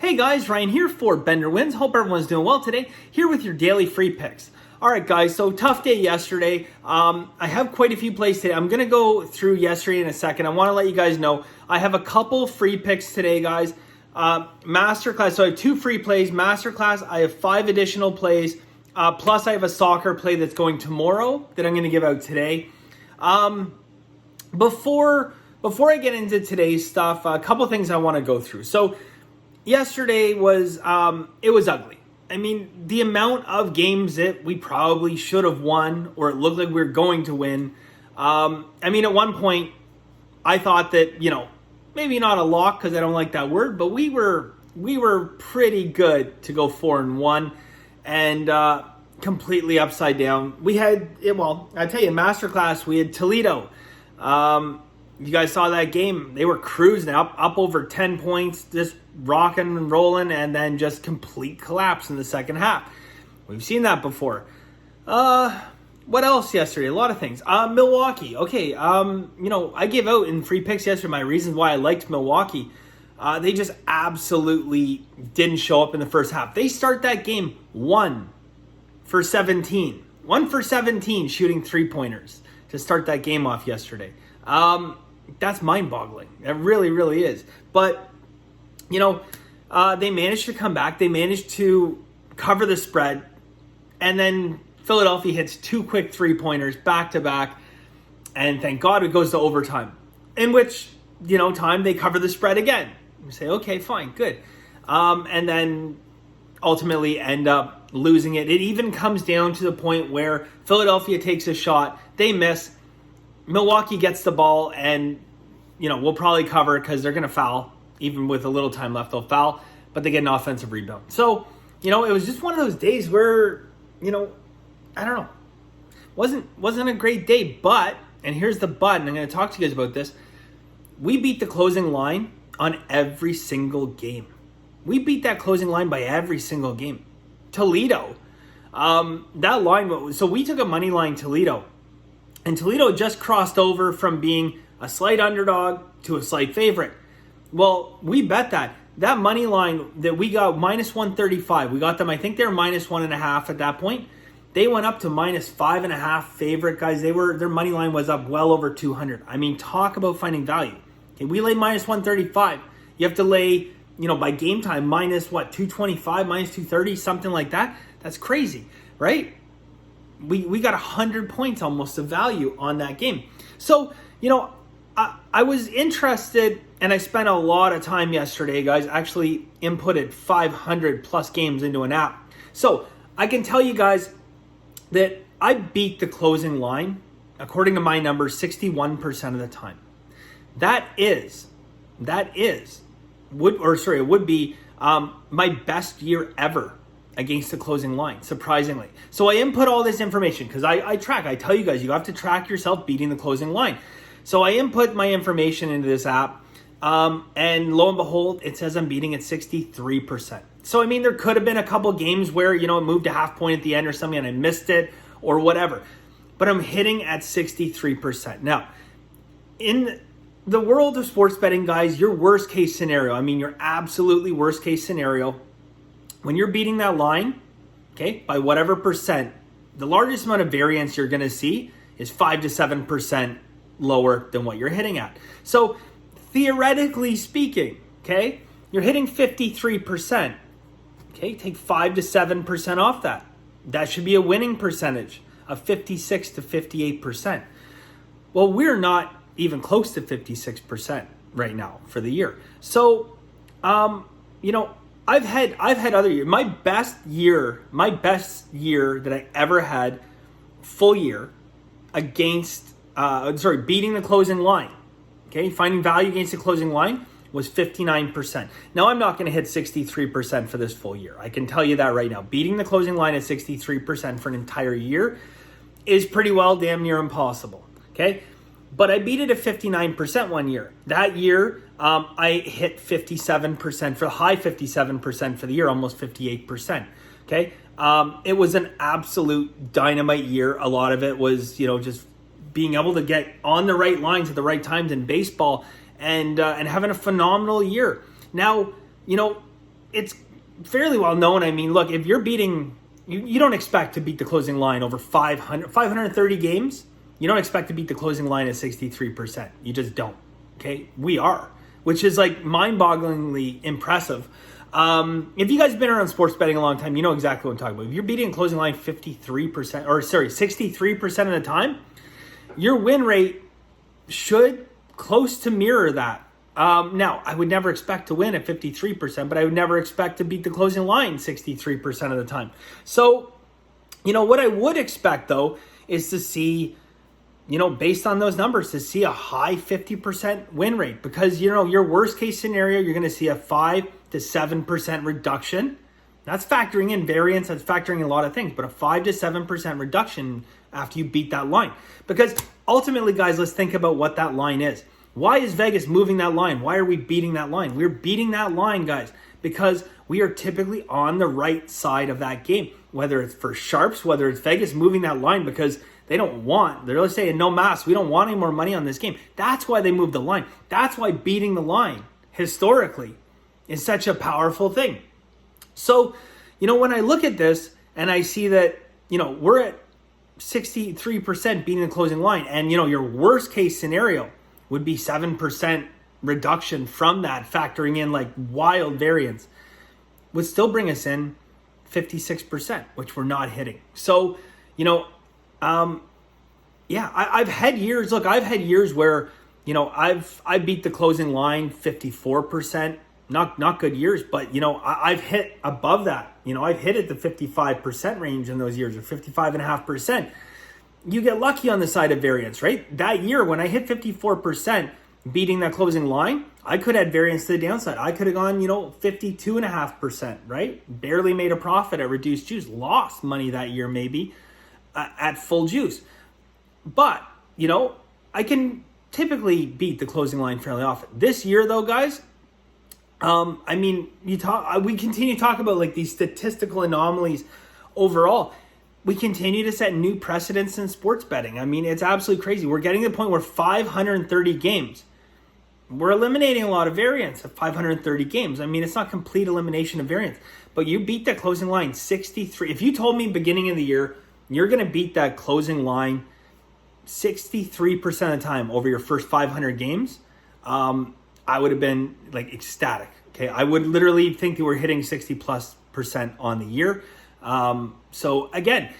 Hey guys, Ryan here for Bender Wins. Hope everyone's doing well today. Here with your daily free picks. All right, guys, so tough day yesterday. I have quite a few plays today. I'm going to go through yesterday in a second. I want to let you guys know I have a couple free picks today, guys. Masterclass, so I have 2 free plays. Masterclass, I have 5 additional plays. Plus, I have a soccer play that's going tomorrow that I'm going to give out today. Before I get into today's stuff, a couple things I want to go through. So yesterday was it was ugly. I mean, the amount of games that we probably should have won, or it looked like we were going to win. I mean, at one point, I thought that, maybe not a lock because I don't like that word, but we were pretty good to go 4-1 and completely upside down. We had I tell you, Masterclass, we had Toledo. You guys saw that game. They were cruising up over 10 points, just rocking and rolling, and then just complete collapse in the second half. We've seen that before. What else yesterday? A lot of things. Milwaukee. Okay, I gave out in free picks yesterday my reasons why I liked Milwaukee. They just absolutely didn't show up in the first half. They start that game 1 for 17. 1 for 17 shooting 3-pointers to start that game off yesterday. That's mind-boggling. It really, really is. But, they managed to come back. They managed to cover the spread. And then Philadelphia hits 2 quick 3-pointers back-to-back. And thank God it goes to overtime. In which, time they cover the spread again. You say, okay, fine, good. And then ultimately end up losing it. It even comes down to the point where Philadelphia takes a shot. They miss. Milwaukee gets the ball, and we'll probably cover it because they're going to foul. Even with a little time left, they'll foul, but they get an offensive rebound. So, it was just one of those days where, I don't know, wasn't a great day. But, and here's the but, and I'm going to talk to you guys about this. We beat the closing line on every single game. We beat that closing line by every single game. Toledo, that line. So we took a money line Toledo. And Toledo just crossed over from being a slight underdog to a slight favorite. Well, we bet that. That money line that we got, minus 135. We got them, I think they were minus 1.5 at that point. They went up to minus 5.5 favorite, guys. Their money line was up well over 200. I mean, talk about finding value. Okay, we lay minus 135. You have to lay, by game time, minus 225, minus 230, something like that. That's crazy, right? We got 100 points almost of value on that game. So, I was interested, and I spent a lot of time yesterday, guys. Actually inputted 500 plus games into an app. So I can tell you guys that I beat the closing line, according to my numbers, 61% of the time. It would be my best year ever against the closing line, surprisingly. So I input all this information because I track. I tell you guys, you have to track yourself beating the closing line. So I input my information into this app, and lo and behold, it says I'm beating at 63%. So, I mean, there could have been a couple games where, it moved a half point at the end or something and I missed it or whatever. But I'm hitting at 63%. Now, in the world of sports betting, guys, your worst case scenario, your absolutely worst case scenario, when you're beating that line, okay, by whatever percent, the largest amount of variance you're going to see is 5 to 7% lower than what you're hitting at. So theoretically speaking, okay, you're hitting 53%. Okay, take 5 to 7% off that. That should be a winning percentage of 56 to 58%. Well, we're not even close to 56% right now for the year. So, I've had other years. My best year that I ever had, full year, against, beating the closing line. Okay, finding value against the closing line was 59%. Now, I'm not going to hit 63% for this full year. I can tell you that right now. Beating the closing line at 63% for an entire year is pretty well damn near impossible. Okay, but I beat it at 59% one year. That year, I hit 57% for the high 57% for the year, almost 58%. Okay, it was an absolute dynamite year. A lot of it was, just being able to get on the right lines at the right times in baseball and having a phenomenal year. Now, it's fairly well known. I mean, look, if you're beating, you don't expect to beat the closing line over 530 games. You don't expect to beat the closing line at 63%. You just don't. Okay, we are, which is like mind-bogglingly impressive. If you guys have been around sports betting a long time, you know exactly what I'm talking about. If you're beating a closing line 63% of the time, your win rate should close to mirror that. Now, I would never expect to win at 53%, but I would never expect to beat the closing line 63% of the time. So, what I would expect, though, is to see, based on those numbers, to see a high 50% win rate. Because, your worst case scenario, you're going to see a 5 to 7% reduction. That's factoring in variance, that's factoring in a lot of things, but a 5 to 7% reduction after you beat that line. Because ultimately, guys, let's think about what that line is. Why is Vegas moving that line? Why are we beating that line? We're beating that line, guys, because we are typically on the right side of that game. Whether it's for sharps, whether it's Vegas moving that line because they're saying no mass, we don't want any more money on this game. That's why they moved the line. That's why beating the line historically is such a powerful thing. So, when I look at this and I see that, we're at 63% beating the closing line, and, your worst case scenario would be 7% reduction from that, factoring in like wild variance, would still bring us in 56%, which we're not hitting. So, I've had years where, I beat the closing line 54%, not good years, but, I've hit above that. I've hit at the 55% range in those years, or 55.5%. You get lucky on the side of variance, right? That year when I hit 54% beating that closing line, I could add variance to the downside. I could have gone, 52.5%, right? Barely made a profit at reduced juice. Lost money that year maybe at full juice. But, I can typically beat the closing line fairly often. This year though, guys, we continue to talk about like these statistical anomalies overall. We continue to set new precedents in sports betting. I mean, it's absolutely crazy. We're getting to the point where 530 games, we're eliminating a lot of variance of 530 games. I mean, it's not complete elimination of variance, but you beat that closing line 63. If you told me beginning of the year, you're going to beat that closing line 63% of the time over your first 500 games, I would have been like ecstatic. Okay. I would literally think that we're hitting 60+% on the year. So again,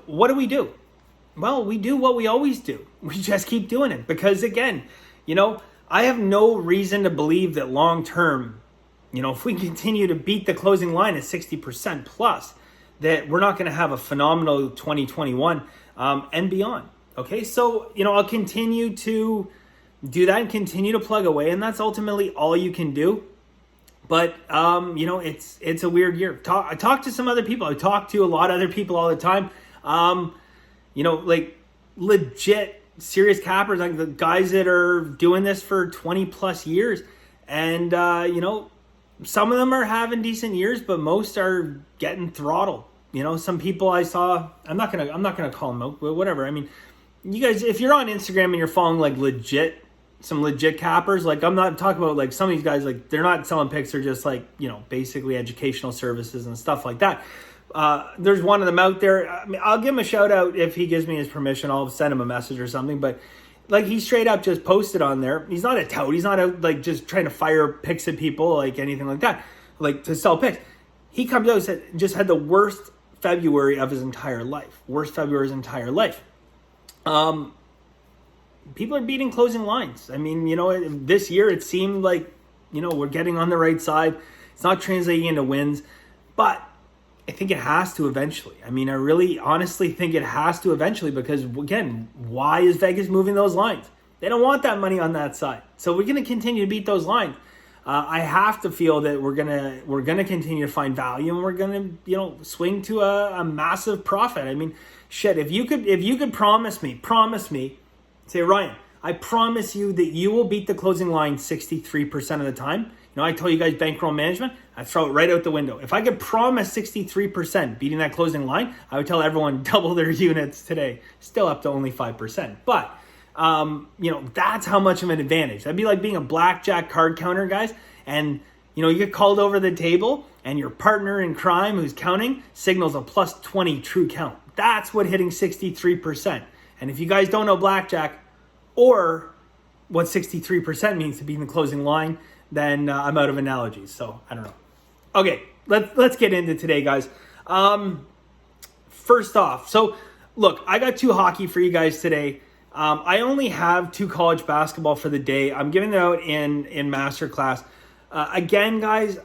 what do? Well, we do what we always do. We just keep doing it because again, I have no reason to believe that long term, if we continue to beat the closing line at 60% plus, that we're not going to have a phenomenal 2021 and beyond. Okay. So, I'll continue to do that and continue to plug away. And that's ultimately all you can do. But, it's a weird year. I talk to some other people. I talk to a lot of other people all the time. Like legit serious cappers, like the guys that are doing this for 20 plus years. And, some of them are having decent years, but most are getting throttled. Some people I saw, I'm not going to call them out, but whatever. I mean, you guys, if you're on Instagram and you're following like some legit cappers, like I'm not talking about like some of these guys, like they're not selling picks, they're just like, basically educational services and stuff like that. There's one of them out there. I mean, I'll give him a shout out if he gives me his permission. I'll send him a message or something, but like he straight up just posted on there. He's not a tout. He's not out like just trying to fire picks at people, like anything like that, like to sell picks. He comes out and said, just had the worst February of his entire life. People are beating closing lines. I mean, this year it seemed like, we're getting on the right side. It's not translating into wins, but I think it has to eventually. I mean, I really honestly think it has to eventually because, again, why is Vegas moving those lines? They don't want that money on that side. So we're going to continue to beat those lines. I have to feel that we're gonna continue to find value and we're gonna swing to a massive profit. I mean, shit. If you could promise me, say Ryan, I promise you that you will beat the closing line 63% of the time. I told you guys bankroll management. I throw it right out the window. If I could promise 63% beating that closing line, I would tell everyone double their units today. Still up to only 5%, but. That's how much of an advantage. That'd be like being a blackjack card counter, guys. And You get called over the table and your partner in crime who's counting signals a plus 20 true count. That's what hitting 63%. And if you guys don't know blackjack or what 63% means to be in the closing line, then I'm out of analogies. So I don't know. Okay, let's get into today, guys. First off, so look, I got 2 hockey for you guys today. I only have 2 college basketball for the day. I'm giving it out in Masterclass. Again, guys,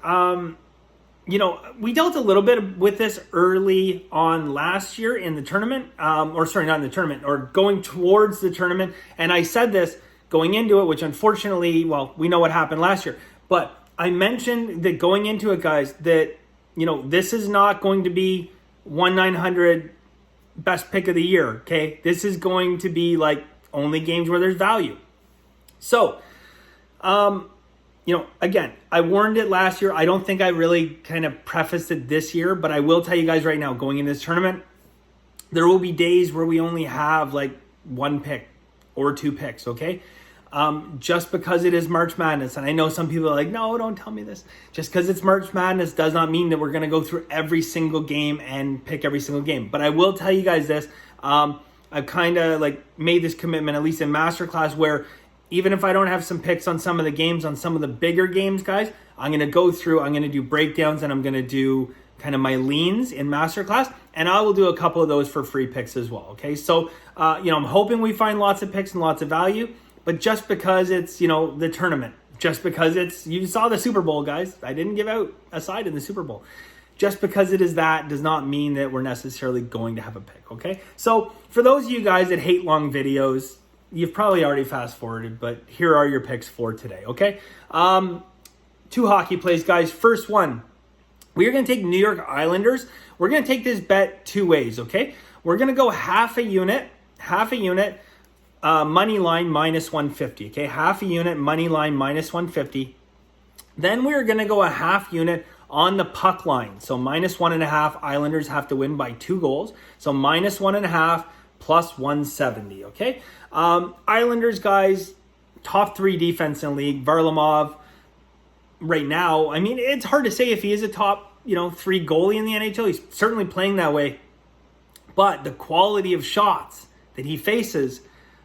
we dealt a little bit with this early on last year in the tournament, not in the tournament, or going towards the tournament. And I said this going into it, which unfortunately, we know what happened last year. But I mentioned that going into it, guys, that, this is not going to be 1/900 best pick of the year, okay? This is going to be like only games where there's value. So, again, I warned it last year. I don't think I really kind of prefaced it this year, but I will tell you guys right now, going into this tournament, there will be days where we only have like 1 pick or 2 picks, okay? Just because it is March Madness, and I know some people are like, no, don't tell me this. Just because it's March Madness does not mean that we're going to go through every single game and pick every single game. But I will tell you guys this. I've kind of like made this commitment, at least in Masterclass, where even if I don't have some picks on some of the games, on some of the bigger games, guys, I'm going to go through, I'm going to do breakdowns, and I'm going to do kind of my leans in Masterclass, and I will do a couple of those for free picks as well, okay? So, I'm hoping we find lots of picks and lots of value, but just because it's, the tournament, just because you saw the Super Bowl, guys, I didn't give out a side in the Super Bowl. Just because it is that does not mean that we're necessarily going to have a pick, okay? So, for those of you guys that hate long videos, you've probably already fast forwarded, but here are your picks for today, okay? 2 hockey plays, guys. First one, we are going to take New York Islanders. We're going to take this bet 2 ways, okay? We're going to go half a unit, money line minus 150, okay? Half a unit, money line minus 150. Then we're going to go a half unit on the puck line. So minus 1.5, Islanders have to win by 2 goals. So minus 1.5 plus 170, okay? Islanders, guys, top 3 defense in the league. Varlamov, right now, I mean, it's hard to say if he is a top, 3 goalie in the NHL. He's certainly playing that way. But the quality of shots that he faces,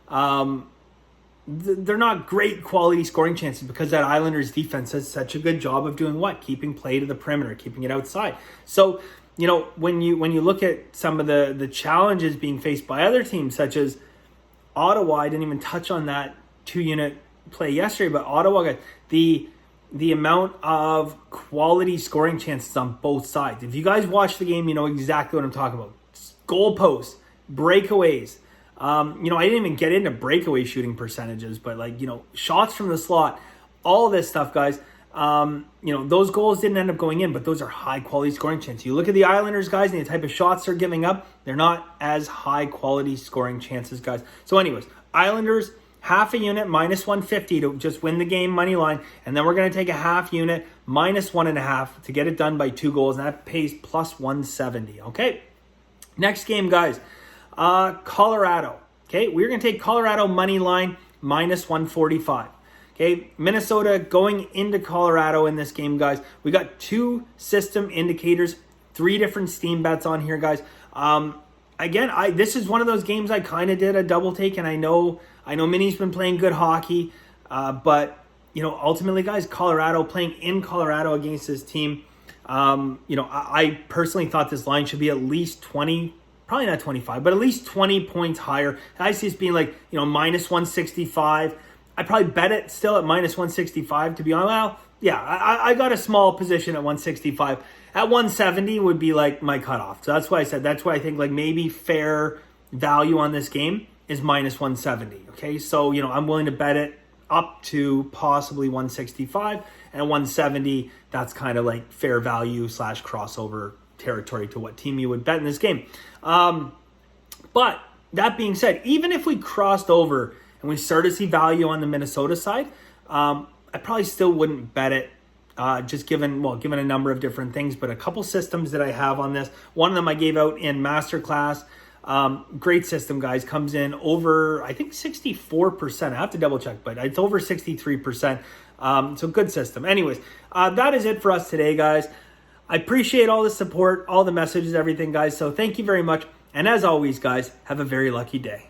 they're not great quality scoring chances because that Islanders defense does such a good job of doing what? Keeping play to the perimeter, keeping it outside. So, when you look at some of the challenges being faced by other teams, such as Ottawa, I didn't even touch on that 2-unit play yesterday, but Ottawa got the amount of quality scoring chances on both sides. If you guys watch the game, you know exactly what I'm talking about. Goal posts, breakaways. I didn't even get into breakaway shooting percentages, but shots from the slot, all this stuff, guys. Those goals didn't end up going in, but those are high quality scoring chances. You look at the Islanders, guys, and the type of shots they're giving up, they're not as high quality scoring chances, guys. So anyways, Islanders, half a unit, minus 150 to just win the game, money line. And then we're going to take a half unit, minus 1.5 to get it done by 2 goals. And that pays plus 170, okay? Next game, guys, Colorado. Okay, we're going to take Colorado money line, minus 145. Okay, Minnesota going into Colorado in this game, guys. We got 2 system indicators, 3 different steam bets on here, guys. Again, this is one of those games I kind of did a double take, and I know Minnie's been playing good hockey, but ultimately, guys, Colorado playing in Colorado against this team. I personally thought this line should be at least 20. Probably not 25, but at least 20 points higher. I see it being like, minus 165. I probably bet it still at minus 165, to be honest. Well, yeah, I got a small position at 165. At 170 would be like my cutoff. So that's why I said, that's why I think like maybe fair value on this game is minus 170. Okay, so, I'm willing to bet it up to possibly 165. And 170, that's kind of like fair value / crossover territory to what team you would bet in this game. But that being said, even if we crossed over and we started to see value on the Minnesota side, I probably still wouldn't bet it, just given a number of different things, but a couple systems that I have on this. One of them I gave out in Masterclass. Great system, guys. Comes in over, I think, 64%. I have to double check, but it's over 63%. So good system. Anyways, that is it for us today, guys. I appreciate all the support, all the messages, everything, guys. So thank you very much. And as always, guys, have a very lucky day.